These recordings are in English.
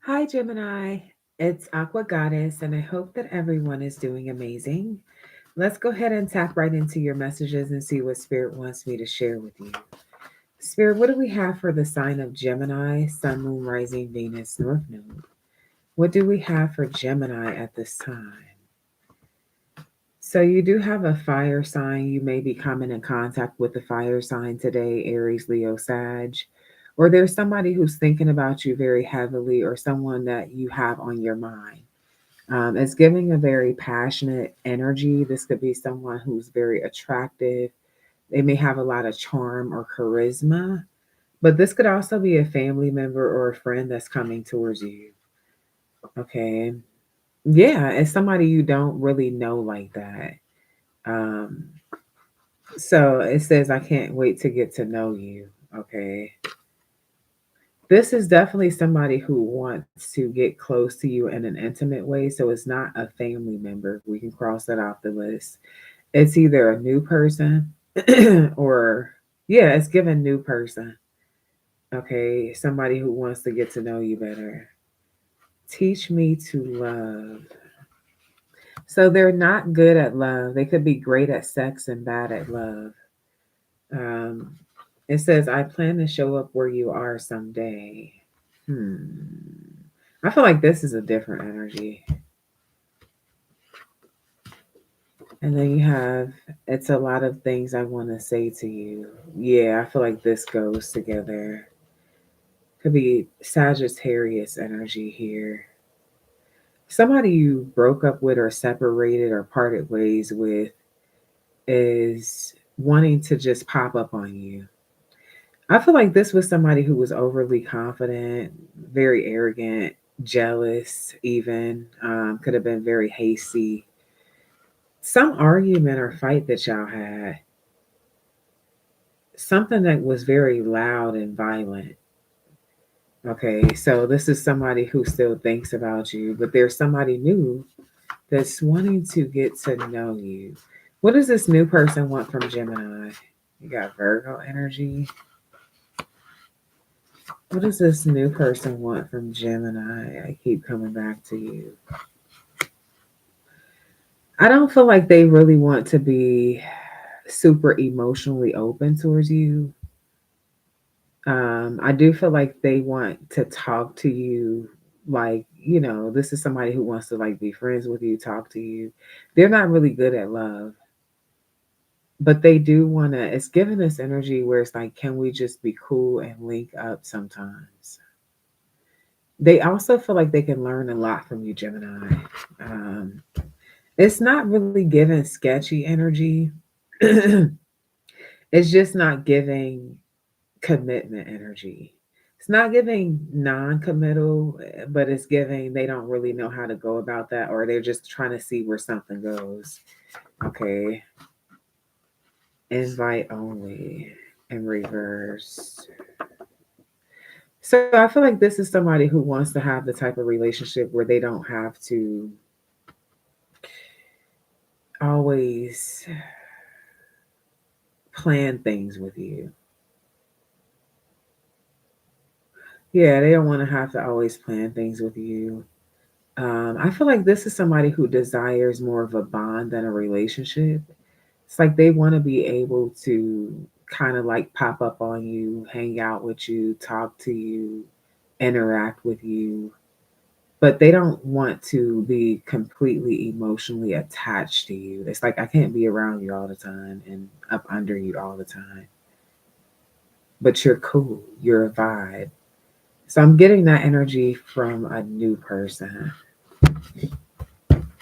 Hi, Gemini. It's Aqua Goddess, and I hope that everyone is doing amazing. Let's go ahead and tap right into your messages and see what Spirit wants me to share with you. Spirit, what do we have for the sign of Gemini, Sun, Moon, Rising, Venus, North Node? What do we have for Gemini at this time? So, you do have a fire sign. You may be coming in contact with the fire sign today, Aries, Leo, Sag. Or there's somebody who's thinking about you very heavily, or someone that you have on your mind. It's giving a very passionate energy. This could be someone who's very attractive. They may have a lot of charm or charisma, but this could also be a family member or a friend that's coming towards you. Okay. Yeah, it's somebody you don't really know like that. Um, so it says, I can't wait to get to know you. Okay. This is definitely somebody who wants to get close to you in an intimate way. So it's not a family member. We can cross that off the list. It's either a new person or, yeah, it's given new person. Okay. Somebody who wants to get to know you better. Teach me to love. So they're not good at love. They could be great at sex and bad at love. Um, it says, I plan to show up where you are someday. Hmm. I feel like this is a different energy. And then you have, it's a lot of things I want to say to you. Yeah, I feel like this goes together. Could be Sagittarius energy here. Somebody you broke up with or separated or parted ways with is wanting to just pop up on you. I feel like this was somebody who was overly confident, very arrogant, jealous, even. Could have been very hasty. Some argument or fight that y'all had, something that was very loud and violent. Okay, so this is somebody who still thinks about you, but there's somebody new that's wanting to get to know you. What does this new person want from Gemini? You got Virgo energy. What does this new person want from Gemini? I keep coming back to you. I don't feel like they really want to be super emotionally open towards you. I do feel like they want to talk to you, like, this is somebody who wants to like be friends with you, talk to you. They're not really good at love, but they do want to. It's giving this energy where it's like, can we just be cool and link up sometimes? They also feel like they can learn a lot from you, Gemini. Um, it's not really giving sketchy energy. It's just not giving commitment energy. It's not giving non-committal, but it's giving they don't really know how to go about that, or they're just trying to see where something goes. Okay. Invite only in reverse. So I feel like this is somebody who wants to have the type of relationship where they don't have to always plan things with you. Yeah, they don't want to have to always plan things with you. I feel like this is somebody who desires more of a bond than a relationship. It's like they want to be able to kind of like pop up on you, hang out with you, talk to you, interact with you, but they don't want to be completely emotionally attached to you. It's like I can't be around you all the time and up under you all the time, but you're cool, you're a vibe. So I'm getting that energy from a new person.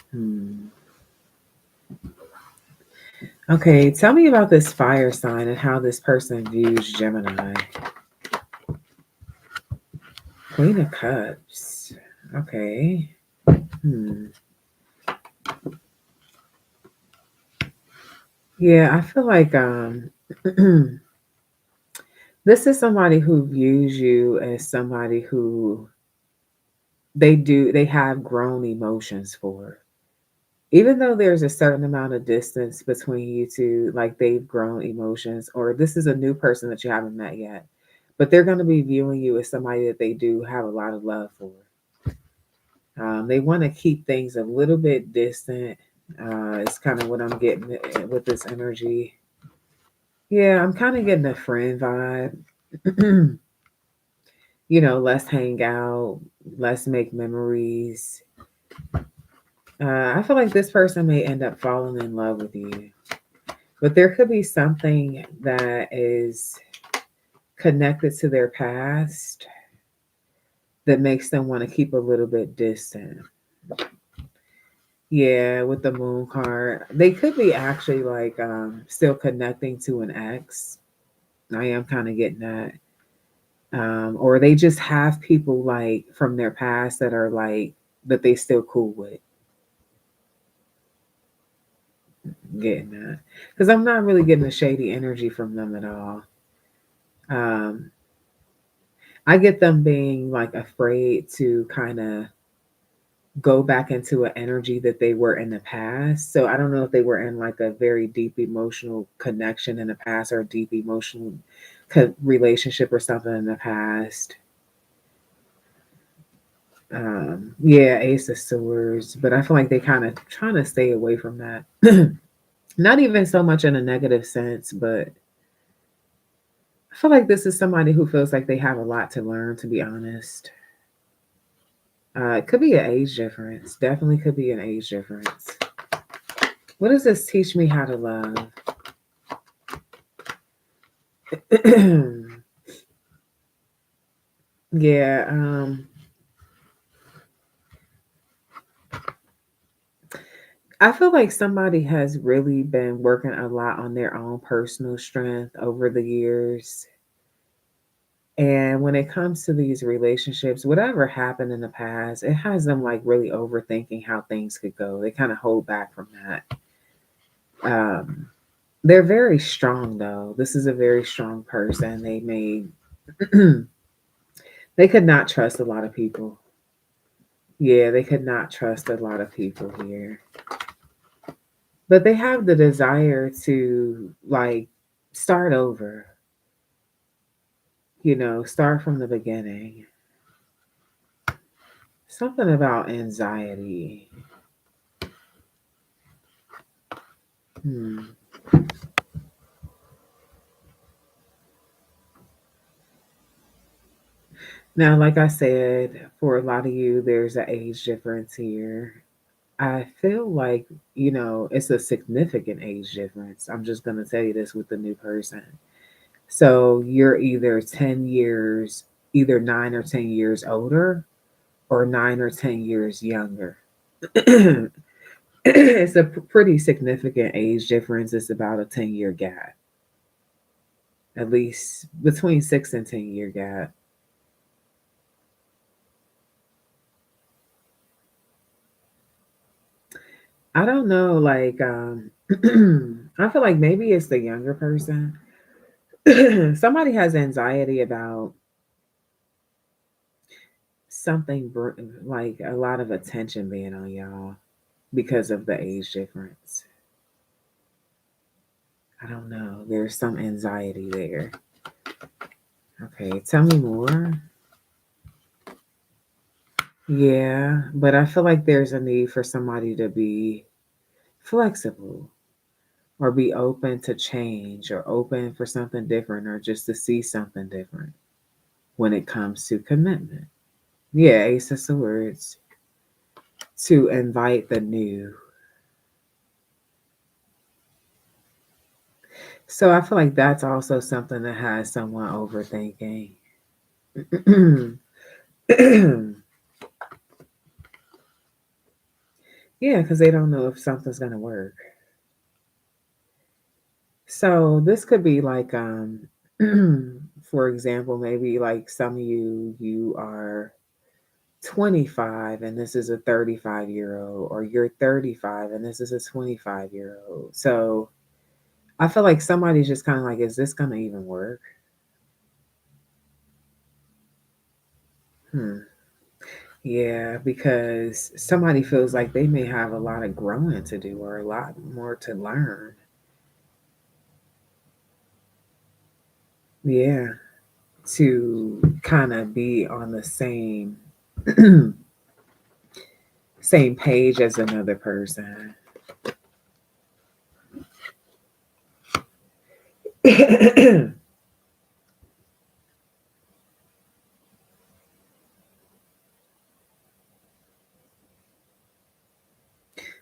Hmm. Okay, tell me about this fire sign and how this person views Gemini. Queen of Cups. Okay. Hmm. Yeah, I feel like this is somebody who views you as somebody who they have grown emotions for. Even though there's a certain amount of distance between you two, like they've grown emotions, or this is a new person that you haven't met yet, but they're going to be viewing you as somebody that they do have a lot of love for. They want to keep things a little bit distant. It's kind of what I'm getting with this energy. Yeah, I'm kind of getting a friend vibe. Let's hang out, let's make memories. I feel like this person may end up falling in love with you, but there could be something that is connected to their past that makes them want to keep a little bit distant. Yeah, with the moon card, they could be actually like still connecting to an ex. I am kind of getting that. Or they just have people like from their past that are like that they still cool with. Getting that because I'm not really getting a shady energy from them at all. Um, I get them being like afraid to kind of go back into an energy that they were in the past. So I don't know if they were in like a very deep emotional connection in the past or a deep emotional relationship or something in the past. Yeah, Ace of Swords, but I feel like they kind of trying to stay away from that. Not even so much in a negative sense, but I feel like this is somebody who feels like they have a lot to learn, to be honest. It could be an age difference. Definitely could be an age difference. What does this teach me how to love? Yeah, I feel like somebody has really been working a lot on their own personal strength over the years. And when it comes to these relationships, whatever happened in the past, it has them like really overthinking how things could go. They kind of hold back from that. Um, they're very strong though. This is a very strong person. They made they could not trust a lot of people. Yeah, they could not trust a lot of people here. But they have the desire to like start over, start from the beginning. Something about anxiety. Hmm. Now, like I said, for a lot of you, there's an age difference here. I feel like, it's a significant age difference. I'm just going to tell you this with the new person. So you're either 10 years, either 9 or 10 years older or 9 or 10 years younger. It's a pretty significant age difference. It's about a 10-year gap, at least between 6 and 10 year gap. I don't know, like, I feel like maybe it's the younger person. Somebody has anxiety about something like a lot of attention being on y'all because of the age difference. I don't know. There's some anxiety there. Okay, tell me more. Yeah, but I feel like there's a need for somebody to be flexible or be open to change or open for something different or just to see something different when it comes to commitment. Yeah, Ace of Swords to invite the new. So I feel like that's also something that has someone overthinking. Yeah, because they don't know if something's gonna work. So this could be like, for example, maybe like some of you are 25 and this is a 35-year old, or you're 35 and this is a 25-year old. So I feel like somebody's just kind of like, is this gonna even work? Hmm. Yeah, because somebody feels like they may have a lot of growing to do or a lot more to learn. Yeah, to kind of be on the same same page as another person.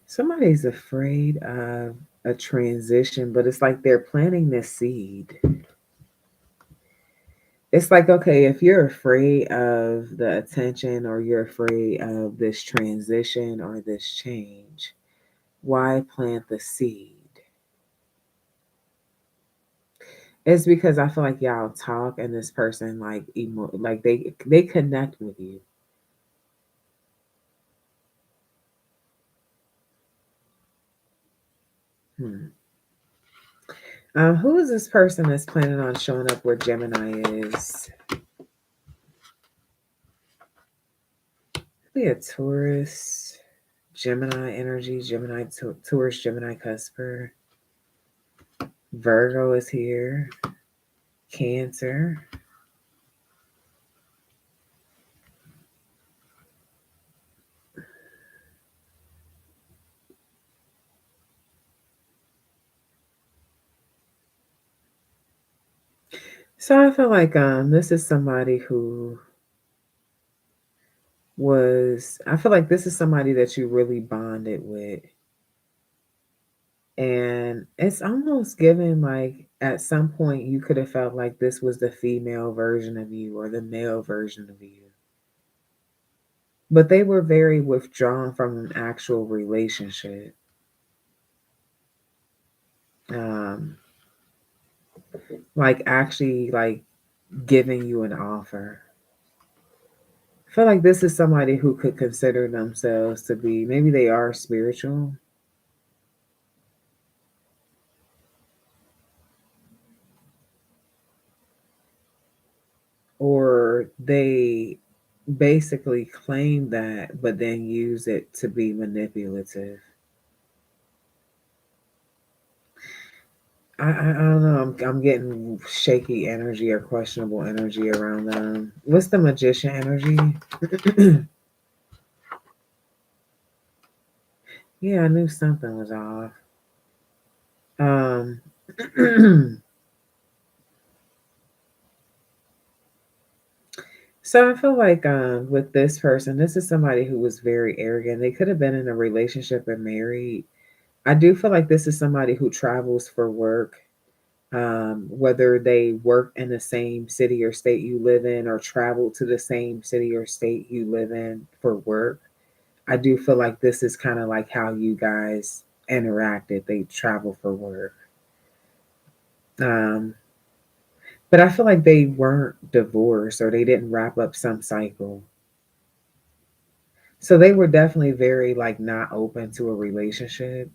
Somebody's afraid of a transition, but it's like they're planting this seed. It's like, okay, if you're afraid of the attention or you're afraid of this transition or this change, why plant the seed? It's because I feel like y'all talk and this person like like they connect with you. Hmm. Who is this person that's planning on showing up where Gemini is? Be a Taurus, Gemini energy, Gemini Taurus, Gemini Cusper. Virgo is here. Cancer. So I feel like this is somebody who was I feel like this is somebody that you really bonded with. And it's almost given like at some point you could have felt like this was the female version of you or the male version of you. But they were very withdrawn from an actual relationship. Um, like actually like giving you an offer. I feel like this is somebody who could consider themselves to be maybe they are spiritual or they basically claim that but then use it to be manipulative. I don't know. I'm getting shaky energy or questionable energy around them. What's the magician energy? Yeah, I knew something was off. Um, so I feel like with this person, this is somebody who was very arrogant. They could have been in a relationship and married. I do feel like this is somebody who travels for work, whether they work in the same city or state you live in or travel to the same city or state you live in for work. I do feel like this is kind of like how you guys interacted. They travel for work. Um, but I feel like they weren't divorced or they didn't wrap up some cycle. So they were definitely very like not open to a relationship.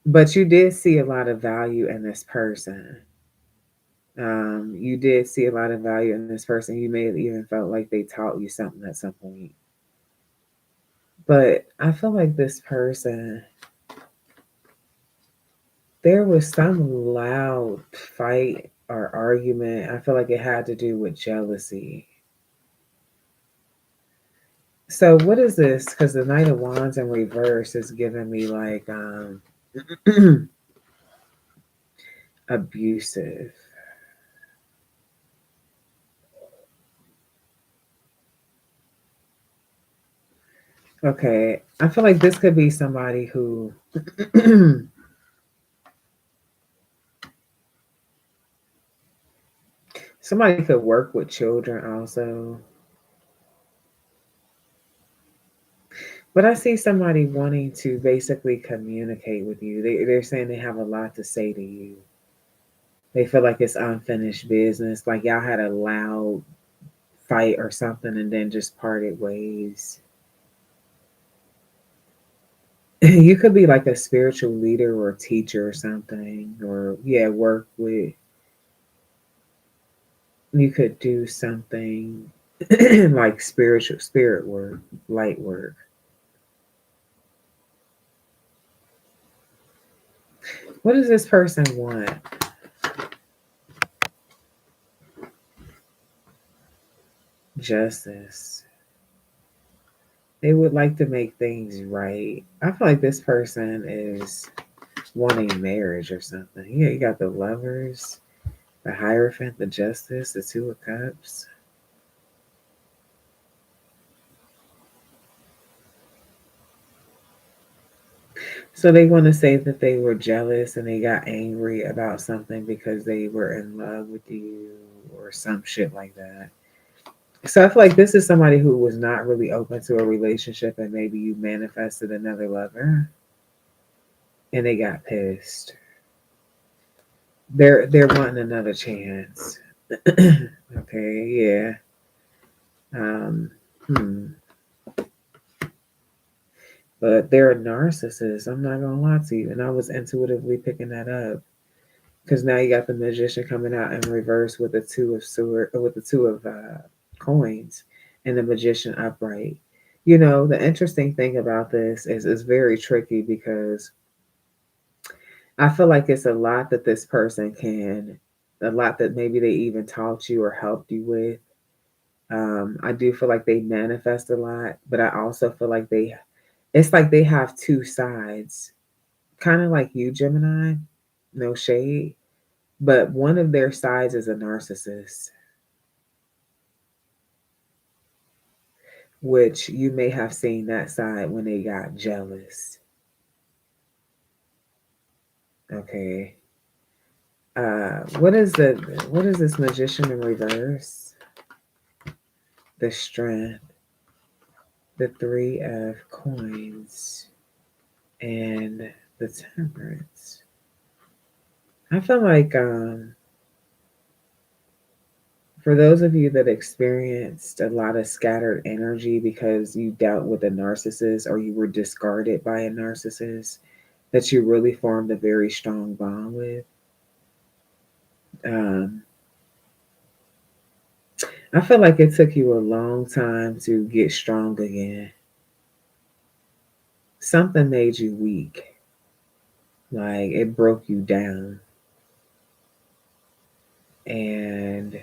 But you did see a lot of value in this person. You did see a lot of value in this person. You may have even felt like they taught you something at some point. But I feel like this person, there was some loud fight or argument. I feel like it had to do with jealousy. So what is this? Because the Knight of Wands in reverse is giving me like abusive. Okay, I feel like this could be somebody who somebody could work with children also. But I see somebody wanting to basically communicate with you. They're saying they have a lot to say to you. They feel like it's unfinished business, like y'all had a loud fight or something and then just parted ways. You could be like a spiritual leader or teacher or something, or yeah, work with, you could do something like spiritual spirit work, light work. What does this person want? Justice. They would like to make things right. I feel like this person is wanting marriage or something. Yeah, you got the lovers, the Hierophant, the Justice, the Two of Cups. So they want to say that they were jealous and they got angry about something because they were in love with you or some shit like that. So I feel like this is somebody who was not really open to a relationship and maybe you manifested another lover and they got pissed. They're wanting another chance. Okay, yeah. Um, hmm. But they're a narcissist. I'm not gonna lie to you, and I was intuitively picking that up because now you got the magician coming out in reverse with the two of with the two of coins, and the magician upright. You know, the interesting thing about this is it's very tricky because I feel like it's a lot that this person can, a lot that maybe they even taught you or helped you with. I do feel like they manifest a lot, but I also feel like it's like they have two sides, kind of like you, Gemini, no shade, but one of their sides is a narcissist, which you may have seen that side when they got jealous. Okay. What is this magician in reverse? The strength, the three of coins, and the temperance. I feel like for those of you that experienced a lot of scattered energy because you dealt with a narcissist or you were discarded by a narcissist that you really formed a very strong bond with, um, I feel like it took you a long time to get strong again. Something made you weak, like it broke you down. And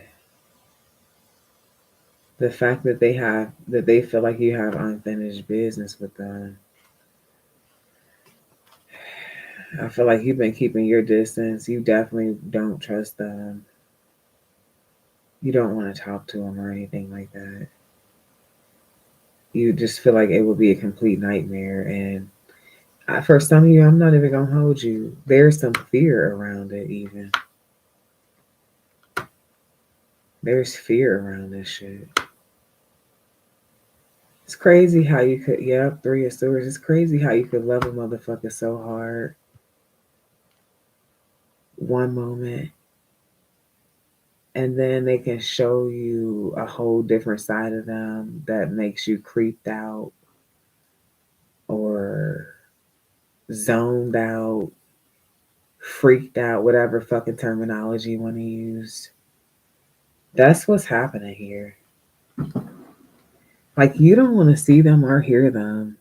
the fact that they feel like you have unfinished business with them, I feel like you've been keeping your distance. You definitely don't trust them. You don't want to talk to them or anything like that. You just feel like it would be a complete nightmare. And for some of you, I'm not even gonna hold you. There's some fear around it. Even there's fear around this shit. It's crazy how you could. Yep, three of swords. It's crazy how you could love a motherfucker so hard one moment, and then they can show you a whole different side of them that makes you creeped out or zoned out, freaked out, whatever fucking terminology you want to use. That's what's happening here. Like, you don't want to see them or hear them.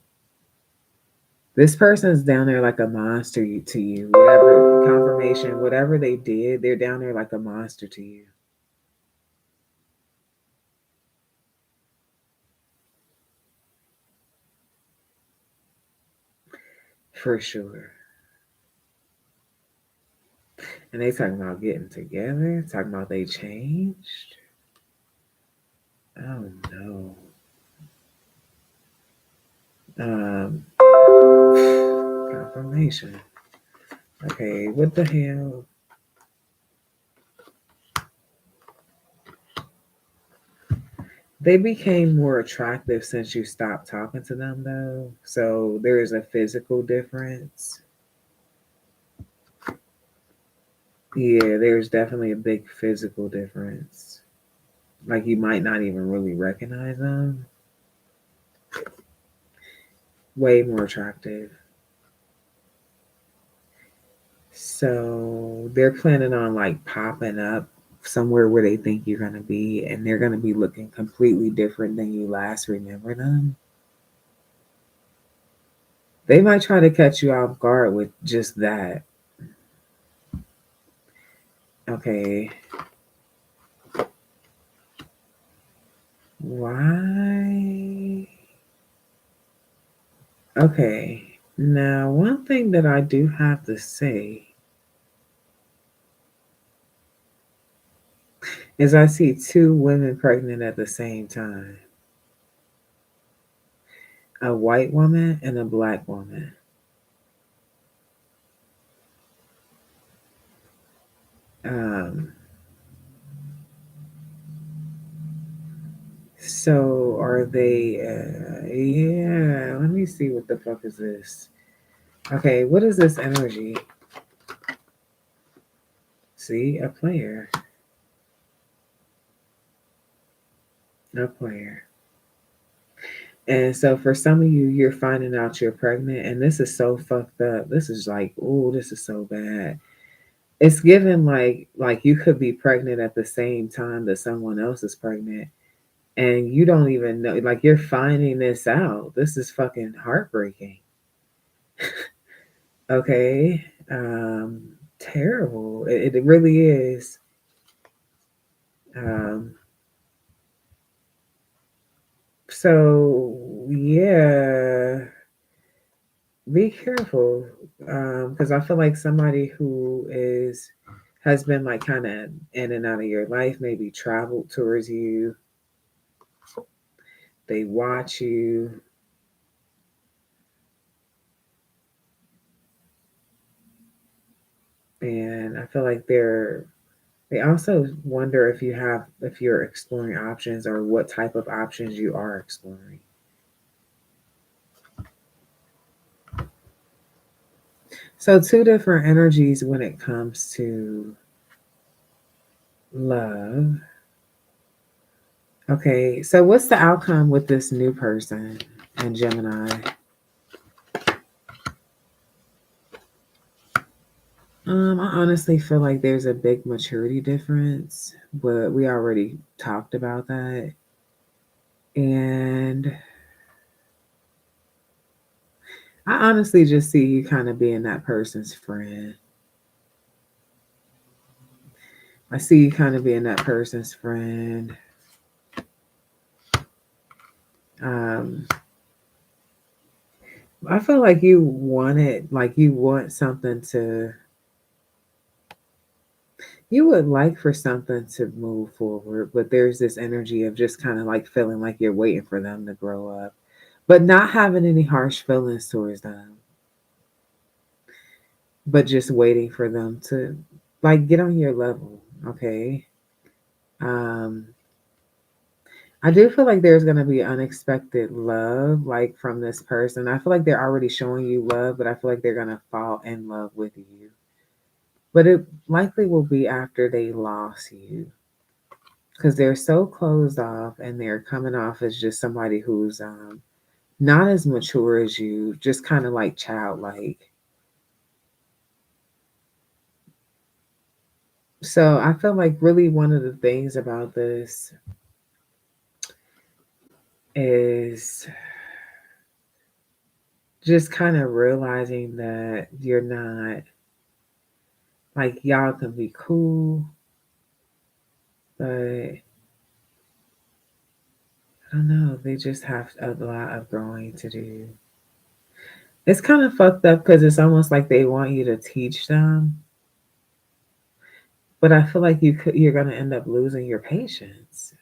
This person's down there like a monster to you. Whatever confirmation, whatever they did, they're down there like a monster to you. For sure. And they talking about getting together, talking about they changed. Oh no. Confirmation. Okay, what the hell? They became more attractive since you stopped talking to them, though. So there is a physical difference. Yeah, there's definitely a big physical difference. Like you might not even really recognize them. Way more attractive. So they're planning on like popping up somewhere where they think you're going to be, and they're going to be looking completely different than you last remember them. They might try to catch you off guard with just that. Okay, why? Okay. Now, one thing that I do have to say is I see two women pregnant at the same time, a white woman and a black woman. Um, so are they, yeah, let me see what the fuck is this. Okay, what is this energy? See, a player, a player. And so for some of you, you're finding out you're pregnant, and this is so fucked up. This is like, oh, this is so bad. It's given like you could be pregnant at the same time that someone else is pregnant, and you don't even know. Like you're finding this out. This is fucking heartbreaking. Okay, terrible. It really is. Um, so yeah, be careful, because I feel like somebody who is has been like kind of in and out of your life, maybe traveled towards you, they watch you, and I feel like they also wonder if you're exploring options or what type of options you are exploring. So two different energies when it comes to love. Okay, so what's the outcome with this new person in Gemini? I honestly feel like there's a big maturity difference, but we already talked about that. And I honestly just see you kind of being that person's friend. I see you kind of being that person's friend. Um, I feel like you want something to, you would like for something to move forward, but there's this energy of just kind of like feeling like you're waiting for them to grow up, but not having any harsh feelings towards them, but just waiting for them to like get on your level. Okay. Um, I do feel like there's going to be unexpected love, like from this person. I feel like they're already showing you love, but I feel like they're going to fall in love with you. But it likely will be after they lost you because they're so closed off and they're coming off as just somebody who's not as mature as you, just kind of like childlike. So I feel like really one of the things about this is just kind of realizing that you're not like y'all can be cool, but I don't know. They just have a lot of growing to do. It's kind of fucked up because it's almost like they want you to teach them, but I feel like you're gonna end up losing your patience.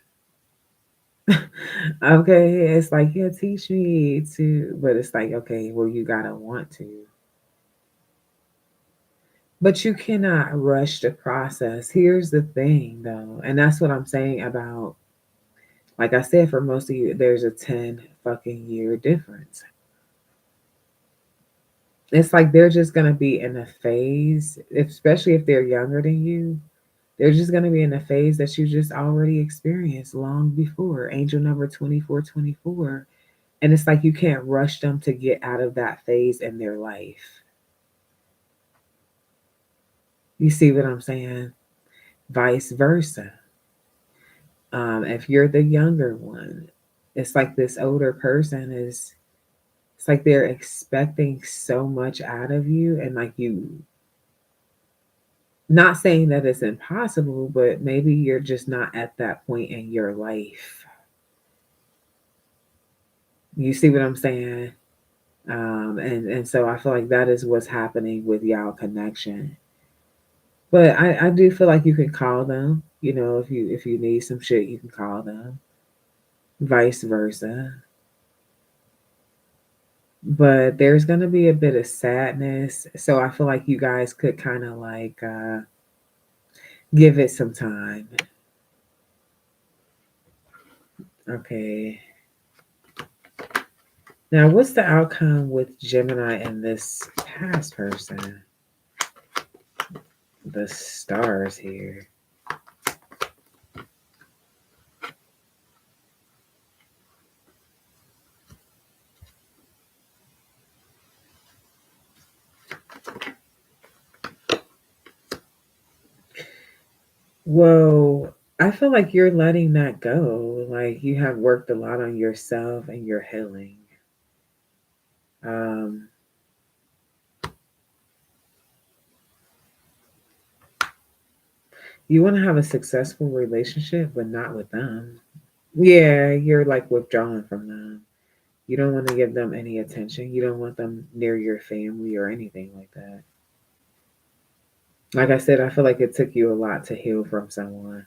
Okay, it's like yeah, teach me to, but it's like okay, well you gotta want to, but you cannot rush the process. Here's the thing though, and that's what I'm saying about, like I said, for most of you, there's a 10 fucking year difference. It's like they're just gonna be in a phase, especially if they're younger than you. They're just gonna be in a phase that you just already experienced long before. Angel number 2424. And it's like you can't rush them to get out of that phase in their life. You see what I'm saying? Vice versa. If you're the younger one, it's like this older person is, it's like they're expecting so much out of you, and like you, not saying that it's impossible, but maybe you're just not at that point in your life. You see what I'm saying? And so I feel like that is what's happening with y'all connection. But I do feel like you can call them. You know, if you need some shit, you can call them. Vice versa. But there's gonna be a bit of sadness. So I feel like you guys could kind of like give it some time. Okay. Now, what's the outcome with Gemini and this past person? The stars here. Well, I feel like you're letting that go. Like you have worked a lot on yourself and your healing. Um, you want to have a successful relationship, but not with them. Yeah, you're like withdrawing from them. You don't want to give them any attention. You don't want them near your family or anything like that. Like I said, I feel like it took you a lot to heal from someone.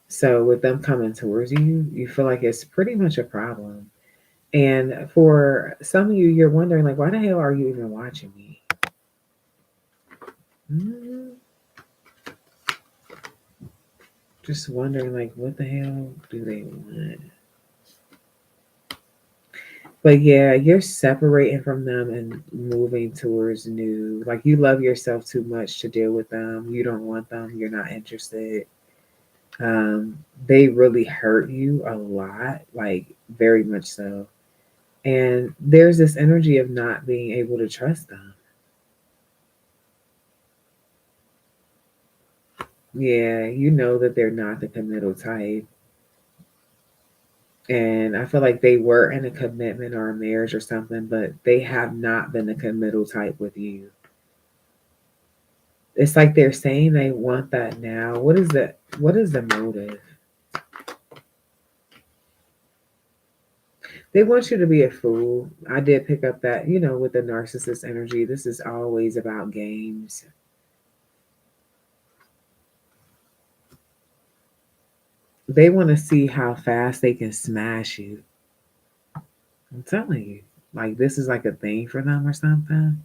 So with them coming towards you, you feel like it's pretty much a problem. And for some of you, you're wondering like, why the hell are you even watching me? Mm, just wondering like, what the hell do they want? But yeah, you're separating from them and moving towards new. Like you love yourself too much to deal with them. You don't want them. You're not interested. Um, they really hurt you a lot, like very much so. And there's this energy of not being able to trust them. Yeah, you know that they're not the committal type. And I feel like they were in a commitment or a marriage or something, but they have not been the committal type with you. It's like they're saying they want that now. What is the motive? They want you to be a fool. I did pick up that, you know, with the narcissist energy, this is always about games. They want to see how fast they can smash you. I'm telling you. Like this is like a thing for them or something.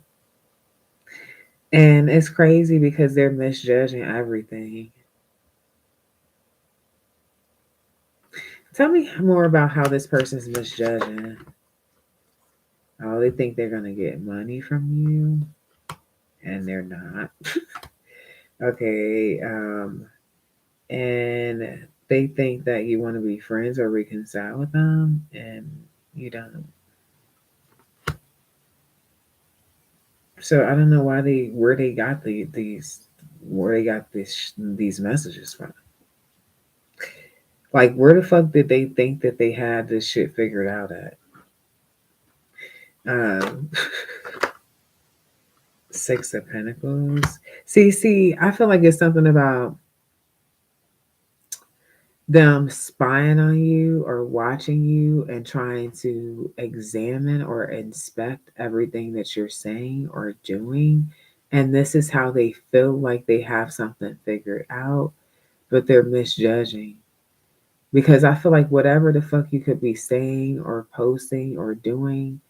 And it's crazy because they're misjudging everything. Tell me more about how this person's misjudging. Oh, they think they're gonna get money from you, and they're not. Okay, and they think that you want to be friends or reconcile with them, and you don't. So I don't know why they where they got these where they got these messages from. Like, where the fuck did they think that they had this shit figured out at? Um, Six of Pentacles. See, I feel like it's something about them spying on you or watching you and trying to examine or inspect everything that you're saying or doing. And this is how they feel like they have something figured out, but they're misjudging. Because I feel like whatever the fuck you could be saying or posting or doing,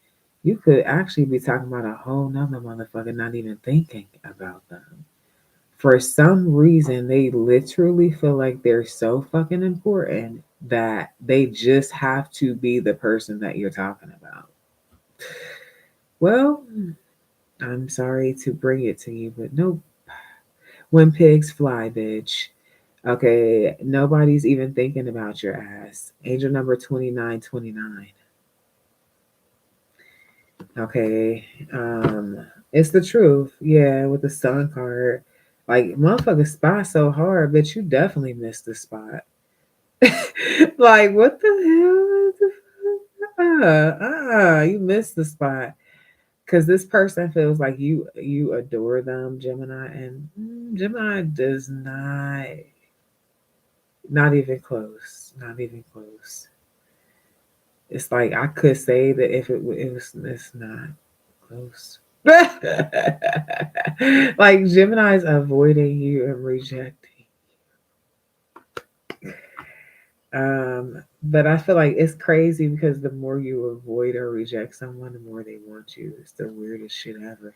you could actually be talking about a whole nother motherfucker not even thinking about them. For some reason, they literally feel like they're so fucking important that they just have to be the person that you're talking about. Well, I'm sorry to bring it to you, but nope. When pigs fly, bitch. Okay, nobody's even thinking about your ass. Angel number 2929. Okay. Um, it's the truth. Yeah, with the sun card. Like motherfuckers spy so hard, but you definitely missed the spot. Like what the hell? You missed the spot. Cause this person feels like you adore them, Gemini, and Gemini does not even close. Not even close. It's like I could say that if it was, it's not close. Like Gemini's avoiding you and rejecting. But I feel like it's crazy because the more you avoid or reject someone, the more they want you. It's the weirdest shit ever.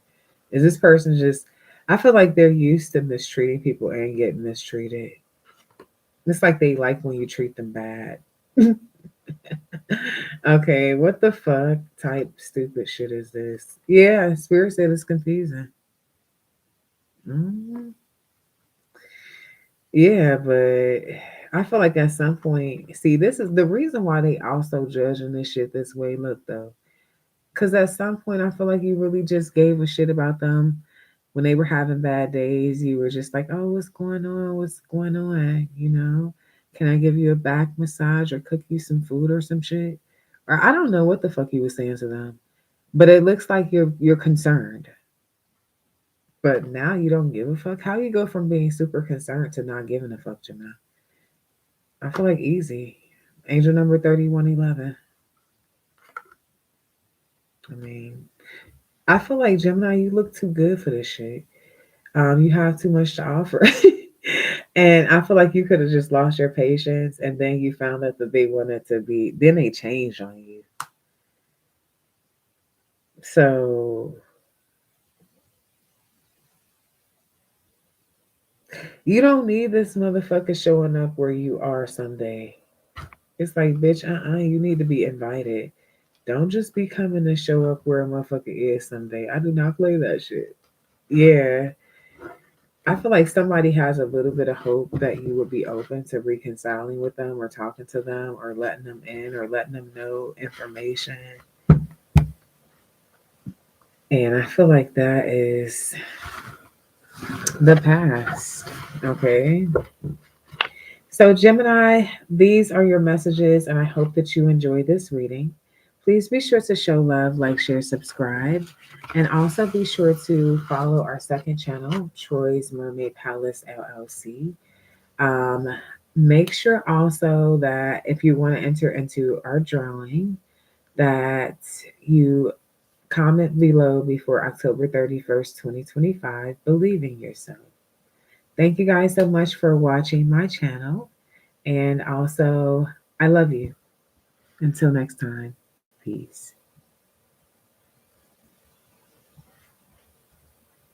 Is this person just, I feel like they're used to mistreating people and getting mistreated. It's like they like when you treat them bad. Okay, what the fuck type stupid shit is this? Yeah, Spirit said it's confusing. Mm, yeah, but I feel like at some point, see, this is the reason why they also judging this shit this way. Look though, because at some point, I feel like you really just gave a shit about them when they were having bad days. You were just like, oh, what's going on? What's going on? You know, can I give you a back massage or cook you some food or some shit? Or I don't know what the fuck you was saying to them, but it looks like you're concerned. But now you don't give a fuck. How you go from being super concerned to not giving a fuck, Gemini? I feel like easy. Angel number 3111. I mean, I feel like Gemini, you look too good for this shit. You have too much to offer. And I feel like you could have just lost your patience and then you found out that they wanted to be, then they changed on you. So you don't need this motherfucker showing up where you are someday. It's like, bitch, you need to be invited. Don't just be coming to show up where a motherfucker is someday. I do not play that shit. Yeah. I feel like somebody has a little bit of hope that you would be open to reconciling with them or talking to them or letting them in or letting them know information. And I feel like that is the past. Okay. So, Gemini, these are your messages, and I hope that you enjoy this reading. Please be sure to show love, like, share, subscribe, and also be sure to follow our second channel, Troy's Mermaid Palace LLC. Um, Make sure also that if you want to enter into our drawing, that you comment below before October 31st, 2025, believing yourself. Thank you guys so much for watching my channel. And also, I love you. Until next time, peace.